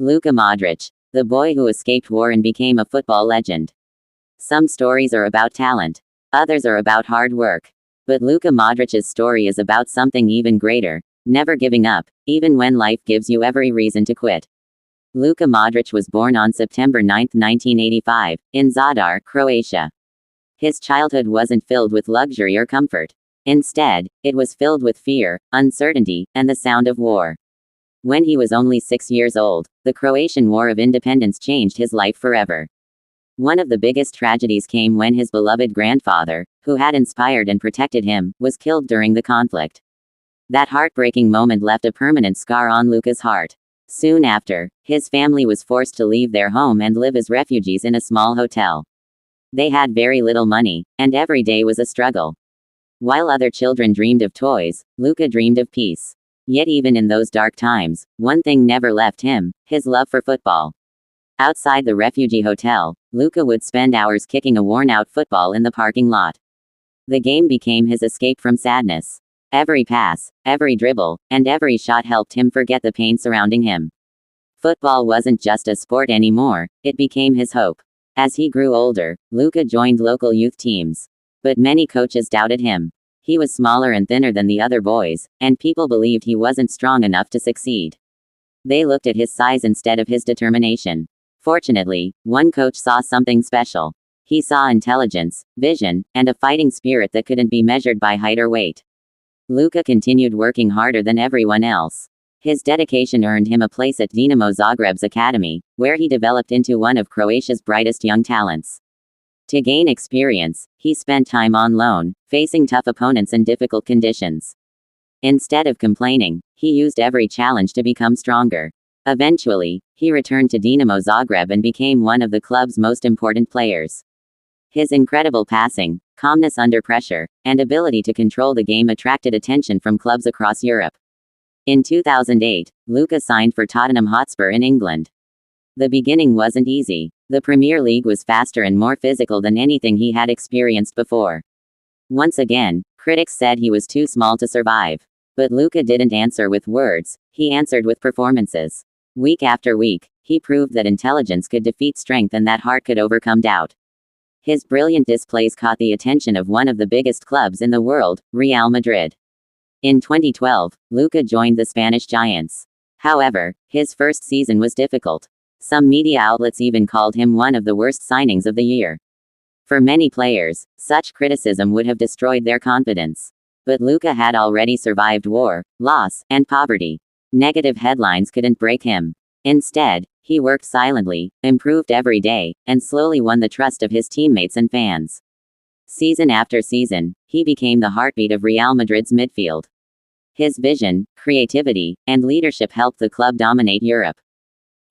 Luka Modrić, the boy who escaped war and became a football legend. Some stories are about talent. Others are about hard work. But Luka Modric's story is about something even greater: never giving up, even when life gives you every reason to quit. Luka Modrić was born on September 9, 1985, in Zadar, Croatia. His childhood wasn't filled with luxury or comfort. Instead, it was filled with fear, uncertainty, and the sound of war. When he was only 6 years old, the Croatian War of Independence changed his life forever. One of the biggest tragedies came when his beloved grandfather, who had inspired and protected him, was killed during the conflict. That heartbreaking moment left a permanent scar on Luka's heart. Soon after, his family was forced to leave their home and live as refugees in a small hotel. They had very little money, and every day was a struggle. While other children dreamed of toys, Luka dreamed of peace. Yet even in those dark times, one thing never left him: his love for football. Outside the refugee hotel, Luka would spend hours kicking a worn-out football in the parking lot. The game became his escape from sadness. Every pass, every dribble, and every shot helped him forget the pain surrounding him. Football wasn't just a sport anymore, it became his hope. As he grew older, Luka joined local youth teams. But many coaches doubted him. He was smaller and thinner than the other boys, and people believed he wasn't strong enough to succeed. They looked at his size instead of his determination. Fortunately, one coach saw something special. He saw intelligence, vision, and a fighting spirit that couldn't be measured by height or weight. Luka continued working harder than everyone else. His dedication earned him a place at Dinamo Zagreb's academy, where he developed into one of Croatia's brightest young talents. To gain experience, he spent time on loan, facing tough opponents and difficult conditions. Instead of complaining, he used every challenge to become stronger. Eventually, he returned to Dinamo Zagreb and became one of the club's most important players. His incredible passing, calmness under pressure, and ability to control the game attracted attention from clubs across Europe. In 2008, Luka signed for Tottenham Hotspur in England. The beginning wasn't easy. The Premier League was faster and more physical than anything he had experienced before. Once again, critics said he was too small to survive. But Luka didn't answer with words, he answered with performances. Week after week, he proved that intelligence could defeat strength and that heart could overcome doubt. His brilliant displays caught the attention of one of the biggest clubs in the world, Real Madrid. In 2012, Luka joined the Spanish Giants. However, his first season was difficult. Some media outlets even called him one of the worst signings of the year. For many players, such criticism would have destroyed their confidence. But Luka had already survived war, loss, and poverty. Negative headlines couldn't break him. Instead, he worked silently, improved every day, and slowly won the trust of his teammates and fans. Season after season, he became the heartbeat of Real Madrid's midfield. His vision, creativity, and leadership helped the club dominate Europe.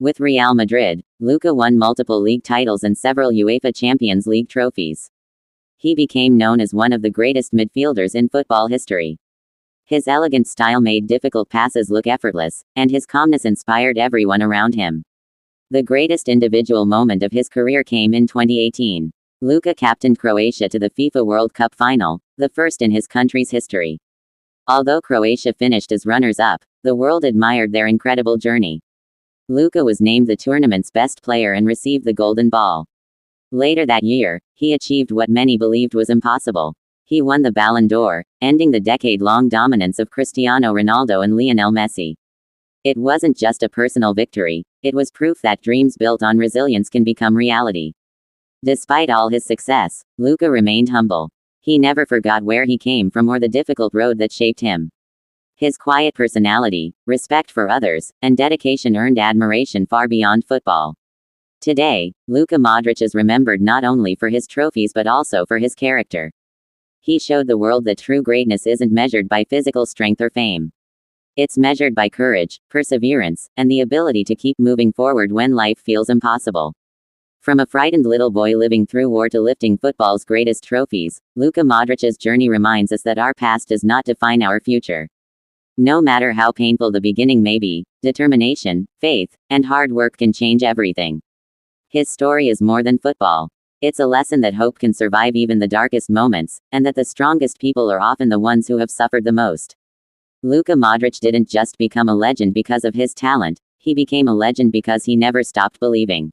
With Real Madrid, Luka won multiple league titles and several UEFA Champions League trophies. He became known as one of the greatest midfielders in football history. His elegant style made difficult passes look effortless, and his calmness inspired everyone around him. The greatest individual moment of his career came in 2018. Luka captained Croatia to the FIFA World Cup final, the first in his country's history. Although Croatia finished as runners-up, the world admired their incredible journey. Luka was named the tournament's best player and received the Golden Ball. Later that year, he achieved what many believed was impossible. He won the Ballon d'Or, ending the decade-long dominance of Cristiano Ronaldo and Lionel Messi. It wasn't just a personal victory, it was proof that dreams built on resilience can become reality. Despite all his success, Luka remained humble. He never forgot where he came from or the difficult road that shaped him. His quiet personality, respect for others, and dedication earned admiration far beyond football. Today, Luka Modrić is remembered not only for his trophies but also for his character. He showed the world that true greatness isn't measured by physical strength or fame. It's measured by courage, perseverance, and the ability to keep moving forward when life feels impossible. From a frightened little boy living through war to lifting football's greatest trophies, Luka Modric's journey reminds us that our past does not define our future. No matter how painful the beginning may be, determination, faith, and hard work can change everything. His story is more than football. It's a lesson that hope can survive even the darkest moments, and that the strongest people are often the ones who have suffered the most. Luka Modrić didn't just become a legend because of his talent, He became a legend because he never stopped believing.